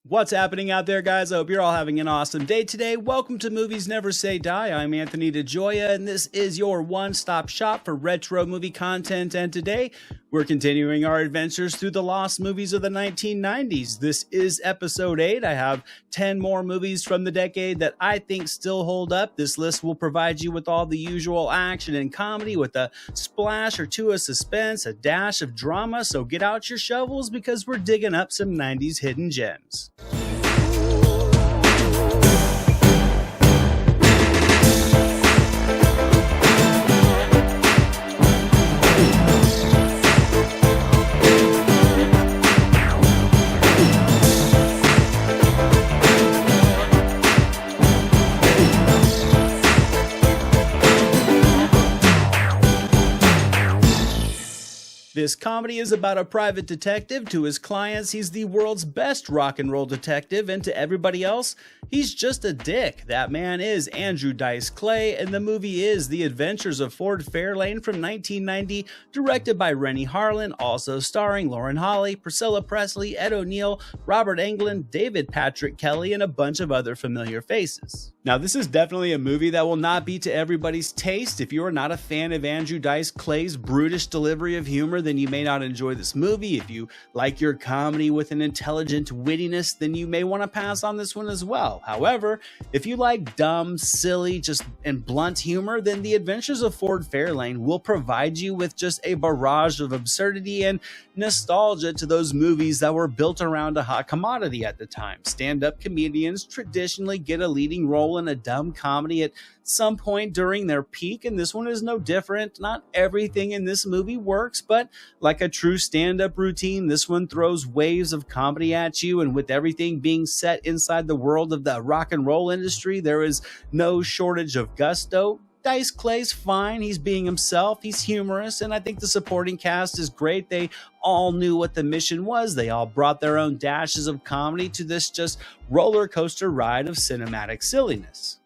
What's happening out there, guys? I hope you're all having an awesome day today. Welcome to Movies Never Say Die. I'm Anthony DeGioia, and this is your one-stop shop for retro movie content. And today, we're continuing our adventures through the lost movies of the 1990s. This is episode 8. I have 10 more movies from the decade that I think still hold up. This list will provide you with all the usual action and comedy with a splash or two of suspense, a dash of drama. So get out your shovels because we're digging up some 90s hidden gems. This comedy is about a private detective. To his clients, he's the world's best rock and roll detective, and to everybody else, he's just a dick. That man is Andrew Dice Clay, and the movie is The Adventures of Ford Fairlane from 1990, directed by Rennie Harlan, also starring Lauren Holly, Priscilla Presley, Ed O'Neill, Robert Englund, David Patrick Kelly, and a bunch of other familiar faces. Now, this is definitely a movie that will not be to everybody's taste. If you are not a fan of Andrew Dice Clay's brutish delivery of humor, then you may not enjoy this movie. If you like your comedy with an intelligent wittiness, then you may want to pass on this one as well. However, if you like dumb, silly, and blunt humor, then The Adventures of Ford Fairlane will provide you with just a barrage of absurdity and nostalgia to those movies that were built around a hot commodity at the time. Stand-up comedians traditionally get a leading role in a dumb comedy at some point during their peak, and this one is no different. Not everything in this movie works, but like a true stand-up routine, this one throws waves of comedy at you, and with everything being set inside the world of the rock and roll industry, there is no shortage of gusto. Dice Clay's fine, he's being himself, he's humorous, and I think the supporting cast is great. They all knew what the mission was. They all brought their own dashes of comedy to this just roller coaster ride of cinematic silliness.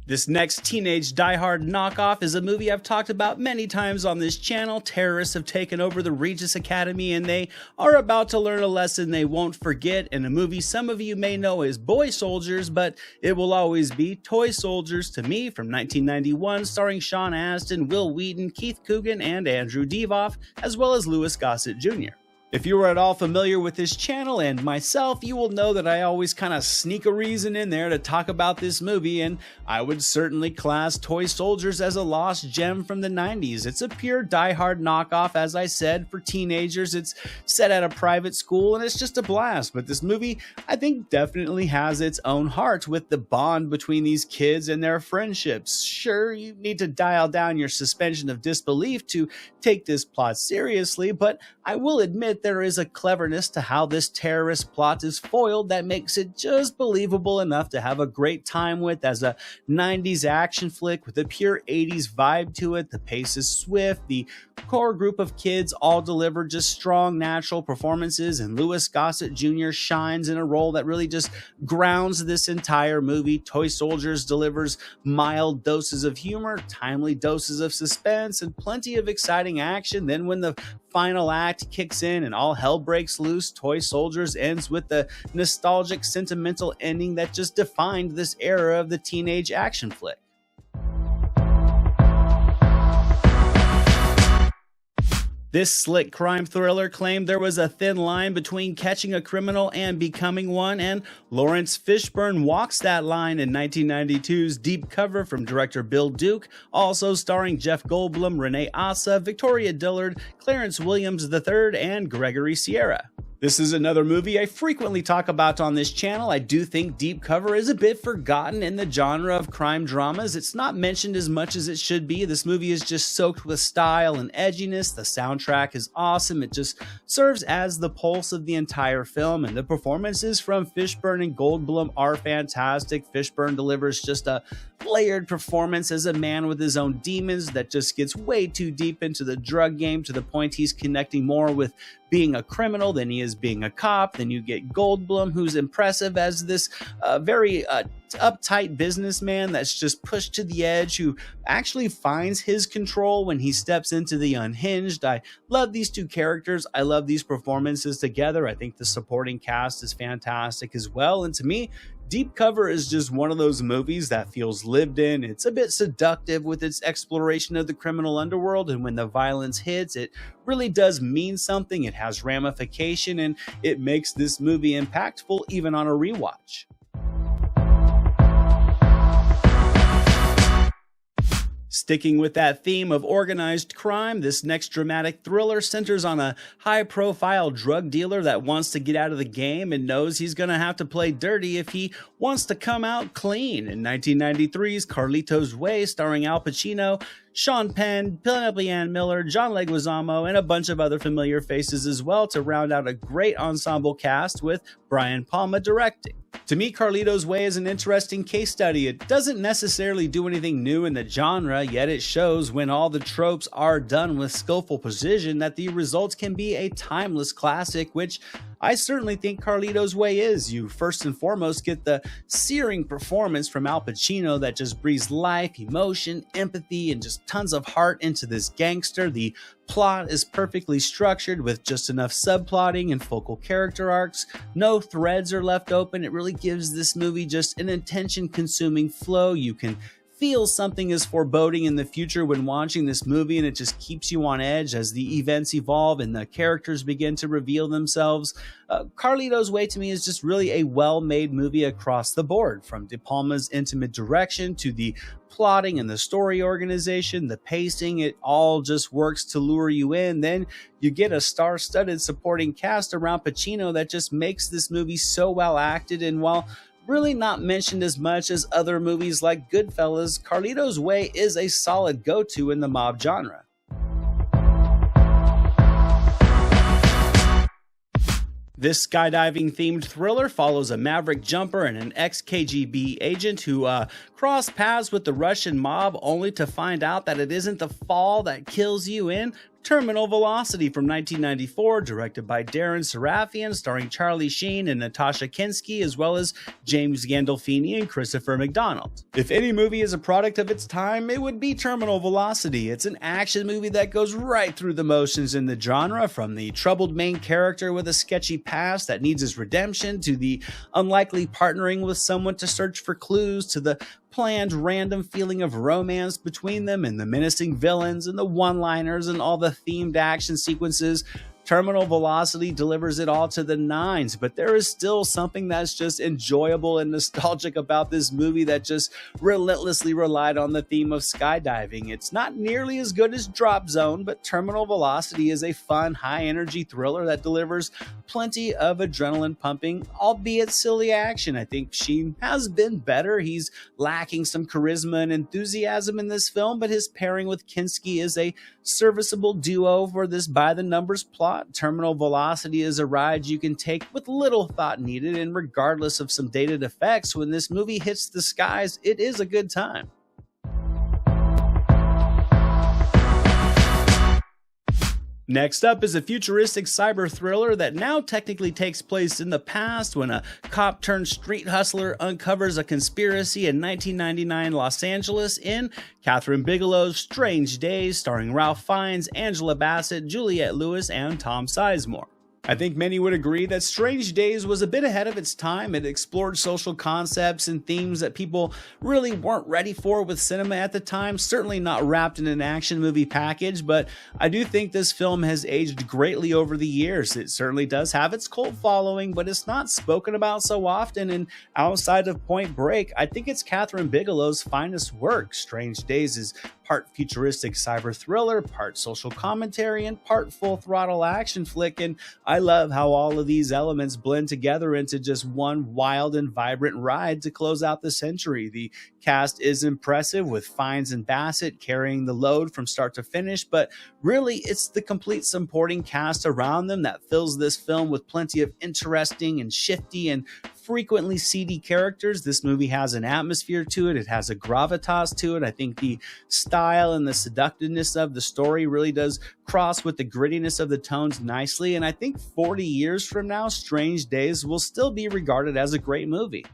This next teenage die-hard knockoff is a movie I've talked about many times on this channel. Terrorists have taken over the Regis Academy and they are about to learn a lesson they won't forget. In a movie some of you may know as Boy Soldiers, but it will always be Toy Soldiers to me, from 1991, starring Sean Astin, Will Wheaton, Keith Coogan, and Andrew Divoff, as well as Louis Gossett Jr. If you are at all familiar with this channel and myself, you will know that I always kind of sneak a reason in there to talk about this movie, and I would certainly class Toy Soldiers as a lost gem from the 90s. It's a pure die-hard knockoff, as I said, for teenagers. It's set at a private school, and it's just a blast. But this movie, I think, definitely has its own heart with the bond between these kids and their friendships. Sure, you need to dial down your suspension of disbelief to take this plot seriously, but I will admit there is a cleverness to how this terrorist plot is foiled that makes it just believable enough to have a great time with as a 90s action flick with a pure 80s vibe to it. The pace is swift, the core group of kids all deliver just strong natural performances, and Louis Gossett Jr. shines in a role that really just grounds this entire movie. Toy Soldiers delivers mild doses of humor, timely doses of suspense, and plenty of exciting action. Then when the final act kicks in and all hell breaks loose, Toy Soldiers ends with the nostalgic, sentimental ending that just defined this era of the teenage action flick. This slick crime thriller claimed there was a thin line between catching a criminal and becoming one, and Lawrence Fishburne walks that line in 1992's Deep Cover from director Bill Duke, also starring Jeff Goldblum, Renee Assa, Victoria Dillard, Clarence Williams III, and Gregory Sierra. This is another movie I frequently talk about on this channel. I do think Deep Cover is a bit forgotten in the genre of crime dramas. It's not mentioned as much as it should be. This movie is just soaked with style and edginess. The soundtrack is awesome. It just serves as the pulse of the entire film, and the performances from Fishburne and Goldblum are fantastic. Fishburne delivers just a layered performance as a man with his own demons that just gets way too deep into the drug game, to the point he's connecting more with being a criminal than he is as being a cop. Then you get Goldblum, who's impressive as this very uptight businessman that's just pushed to the edge, who actually finds his control when he steps into the unhinged. I love these two characters. I love these performances together. I think the supporting cast is fantastic as well. And to me, Deep Cover is just one of those movies that feels lived in. It's a bit seductive with its exploration of the criminal underworld, and when the violence hits, it really does mean something. It has ramification, and it makes this movie impactful even on a rewatch. Sticking with that theme of organized crime, this next dramatic thriller centers on a high-profile drug dealer that wants to get out of the game and knows he's going to have to play dirty if he wants to come out clean. In 1993's Carlito's Way, starring Al Pacino, Sean Penn, Penelope Ann Miller, John Leguizamo, and a bunch of other familiar faces as well to round out a great ensemble cast with Brian Palma directing. To me, Carlito's Way is an interesting case study. It doesn't necessarily do anything new in the genre, yet it shows when all the tropes are done with skillful precision that the results can be a timeless classic, which I certainly think Carlito's Way is. You first and foremost get the searing performance from Al Pacino that just breathes life, emotion, empathy, and just tons of heart into this gangster. The plot is perfectly structured with just enough subplotting and focal character arcs. No threads are left open. It really gives this movie just an attention-consuming flow. You can feel something is foreboding in the future when watching this movie, and it just keeps you on edge as the events evolve and the characters begin to reveal themselves. Carlito's Way to me is just really a well-made movie across the board, from De Palma's intimate direction to the plotting and the story organization, the pacing. It all just works to lure you in. Then you get a star-studded supporting cast around Pacino that just makes this movie so well acted, and while really not mentioned as much as other movies like Goodfellas, Carlito's Way is a solid go-to in the mob genre. This skydiving-themed thriller follows a maverick jumper and an ex-KGB agent who cross paths with the Russian mob, only to find out that it isn't the fall that kills you in Terminal Velocity from 1994, directed by Darren Sarafian, starring Charlie Sheen and Natasha Kinski, as well as James Gandolfini and Christopher McDonald. If any movie is a product of its time, it would be Terminal Velocity. It's an action movie that goes right through the motions in the genre, from the troubled main character with a sketchy past that needs his redemption, to the unlikely partnering with someone to search for clues, to the planned random feeling of romance between them, and the menacing villains and the one-liners and all the themed action sequences. Terminal Velocity delivers it all to the nines, but there is still something that's just enjoyable and nostalgic about this movie that just relentlessly relied on the theme of skydiving. It's not nearly as good as Drop Zone, but Terminal Velocity is a fun, high-energy thriller that delivers plenty of adrenaline-pumping, albeit silly action. I think Sheen has been better. He's lacking some charisma and enthusiasm in this film, but his pairing with Kinski is a serviceable duo for this by-the-numbers plot. Terminal Velocity is a ride you can take with little thought needed, and regardless of some dated effects, when this movie hits the skies, it is a good time. Next up is a futuristic cyber thriller that now technically takes place in the past, when a cop turned street hustler uncovers a conspiracy in 1999 Los Angeles in Catherine Bigelow's Strange Days, starring Ralph Fiennes, Angela Bassett, Juliette Lewis, and Tom Sizemore. I think many would agree that Strange Days was a bit ahead of its time. It explored social concepts and themes that people really weren't ready for with cinema at the time, certainly not wrapped in an action movie package, but I do think this film has aged greatly over the years. It certainly does have its cult following, but it's not spoken about so often, and outside of Point Break, I think it's Catherine Bigelow's finest work. Strange Days is part futuristic cyber thriller, part social commentary, and part full-throttle action flick, and I love how all of these elements blend together into just one wild and vibrant ride to close out the century. The cast is impressive, with Fiennes and Bassett carrying the load from start to finish, but really it's the complete supporting cast around them that fills this film with plenty of interesting and shifty and frequently seedy characters, this movie has an atmosphere to it. It has a gravitas to it. I think the style and the seductiveness of the story really does cross with the grittiness of the tones nicely. And I think 40 years from now, Strange Days will still be regarded as a great movie.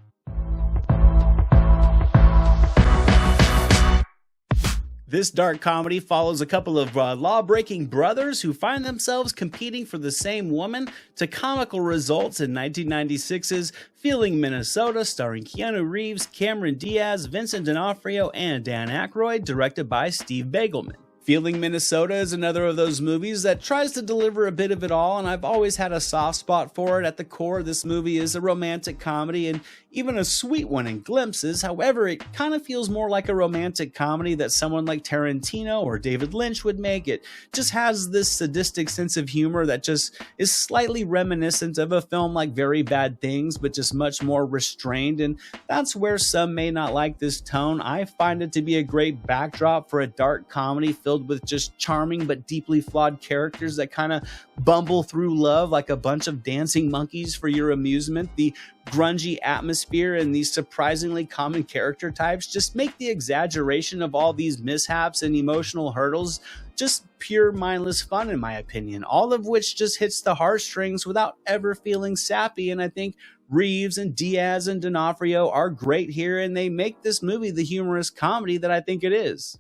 This dark comedy follows a couple of law-breaking brothers who find themselves competing for the same woman to comical results in 1996's Feeling Minnesota, starring Keanu Reeves, Cameron Diaz, Vincent D'Onofrio, and Dan Aykroyd, directed by Steve Bagelman. Feeling Minnesota is another of those movies that tries to deliver a bit of it all, and I've always had a soft spot for it. At the core, this movie is a romantic comedy and even a sweet one in glimpses. However, it kind of feels more like a romantic comedy that someone like Tarantino or David Lynch would make. It just has this sadistic sense of humor that just is slightly reminiscent of a film like Very Bad Things, but just much more restrained, and that's where some may not like this tone. I find it to be a great backdrop for a dark comedy filled with just charming but deeply flawed characters that kind of bumble through love like a bunch of dancing monkeys for your amusement. The grungy atmosphere and these surprisingly common character types just make the exaggeration of all these mishaps and emotional hurdles just pure mindless fun, in my opinion, all of which just hits the heartstrings without ever feeling sappy. And I think Reeves and Diaz and D'Onofrio are great here, and they make this movie the humorous comedy that I think it is.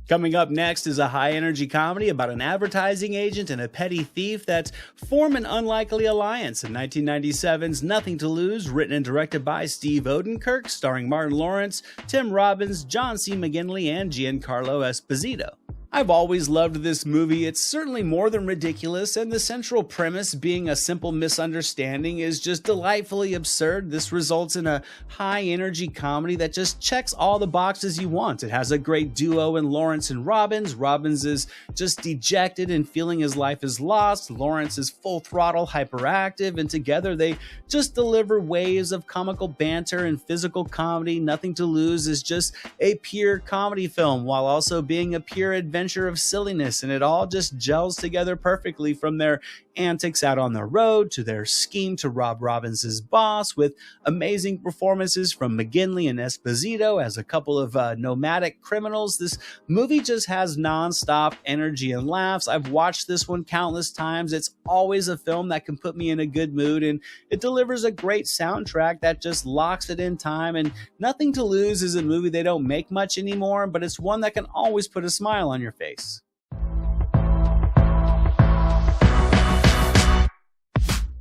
Coming up next is a high-energy comedy about an advertising agent and a petty thief that form an unlikely alliance in 1997's Nothing to Lose, written and directed by Steve Odenkirk, starring Martin Lawrence, Tim Robbins, John C. McGinley, and Giancarlo Esposito. I've always loved this movie. It's certainly more than ridiculous, and the central premise being a simple misunderstanding is just delightfully absurd. This results in a high-energy comedy that just checks all the boxes you want. It has a great duo in Lawrence and Robbins. Robbins is just dejected and feeling his life is lost. Lawrence is full-throttle hyperactive, and together they just deliver waves of comical banter and physical comedy. Nothing to Lose is just a pure comedy film while also being a pure adventure of silliness, and it all just gels together perfectly, from their antics out on the road to their scheme to rob Robbins' boss, with amazing performances from McGinley and Esposito as a couple of nomadic criminals. This movie just has non-stop energy and laughs. I've watched this one countless times. It's always a film that can put me in a good mood, and it delivers a great soundtrack that just locks it in time. And Nothing to Lose is a movie they don't make much anymore, but it's one that can always put a smile on your face.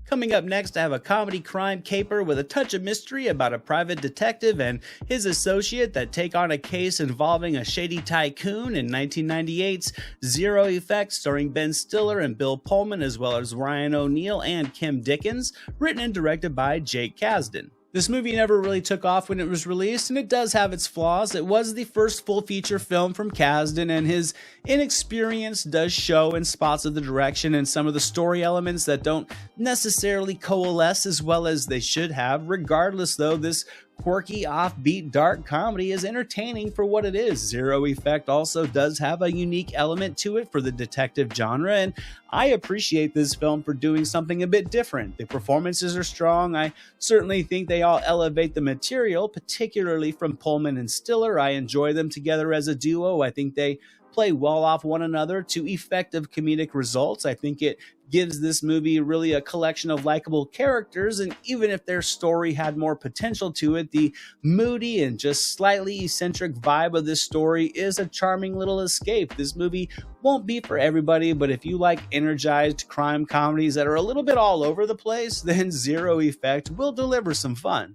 Coming up next, I have a comedy crime caper with a touch of mystery about a private detective and his associate that take on a case involving a shady tycoon in 1998's Zero Effect, starring Ben Stiller and Bill Pullman, as well as Ryan O'Neal and Kim Dickens, written and directed by Jake Kasdan. This movie never really took off when it was released, and it does have its flaws. It was the first full-feature film from Kasdan, and his inexperience does show in spots of the direction and some of the story elements that don't necessarily coalesce as well as they should have. Regardless, though, this quirky, offbeat, dark comedy is entertaining for what it is. Zero Effect also does have a unique element to it for the detective genre, and I appreciate this film for doing something a bit different. The performances are strong. I certainly think they all elevate the material, particularly from Pullman and Stiller. I enjoy them together as a duo. I think they play well off one another to effective comedic results. I think it gives this movie really a collection of likable characters, and even if their story had more potential to it, the moody and just slightly eccentric vibe of this story is a charming little escape. This movie won't be for everybody, but if you like energized crime comedies that are a little bit all over the place, then Zero Effect will deliver some fun.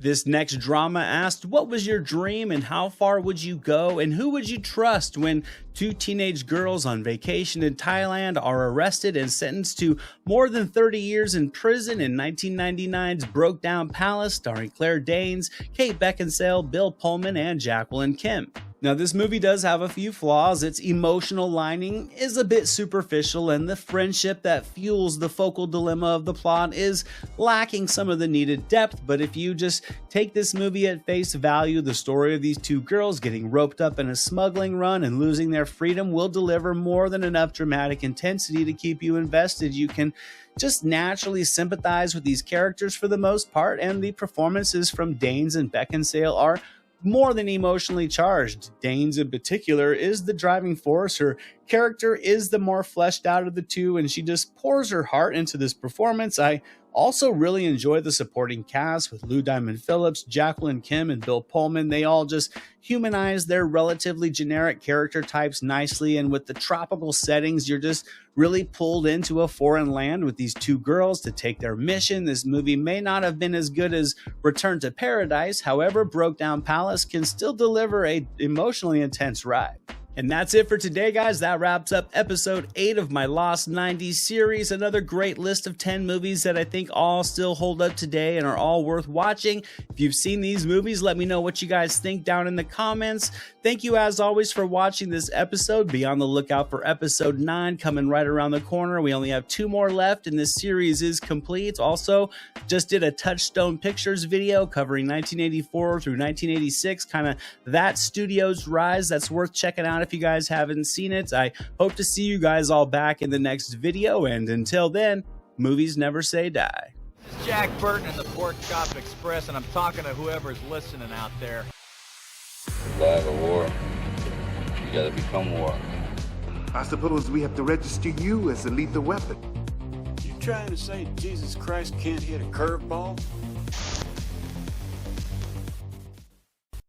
This next drama asked, what was your dream and how far would you go and who would you trust when two teenage girls on vacation in Thailand are arrested and sentenced to more than 30 years in prison in 1999's Brokedown Palace, starring Claire Danes, Kate Beckinsale, Bill Pullman, and Jacqueline Kim. Now, this movie does have a few flaws. Its emotional lining is a bit superficial, and the friendship that fuels the focal dilemma of the plot is lacking some of the needed depth. But if you just take this movie at face value, the story of these two girls getting roped up in a smuggling run and losing their freedom will deliver more than enough dramatic intensity to keep you invested. You can just naturally sympathize with these characters for the most part, and the performances from Danes and Beckinsale are more than emotionally charged. Danes in particular is the driving force. Her character is the more fleshed out of the two, and she just pours her heart into this performance. I also really enjoy the supporting cast with Lou Diamond Phillips, Jacqueline Kim, and Bill Pullman. They all just humanize their relatively generic character types nicely, and with the tropical settings, you're just really pulled into a foreign land with these two girls to take their mission. This movie may not have been as good as Return to Paradise, however, Brokedown Palace can still deliver a emotionally intense ride. And that's it for today, guys. That wraps up episode 8 of my Lost 90s series. Another great list of 10 movies that I think all still hold up today and are all worth watching. If you've seen these movies, let me know what you guys think down in the comments. Thank you, as always, for watching this episode. Be on the lookout for episode 9 coming right around the corner. We only have 2 more left, and this series is complete. Also, just did a Touchstone Pictures video covering 1984 through 1986, kind of that studio's rise. That's worth checking out if you guys haven't seen it. I hope to see you guys all back in the next video, and until then, movies never say die. This is Jack Burton in the Pork Chop Express, and I'm talking to whoever's listening out there. Survive a war, you gotta become war. I suppose we have to register you as a lethal weapon. You trying to say Jesus Christ can't hit a curveball?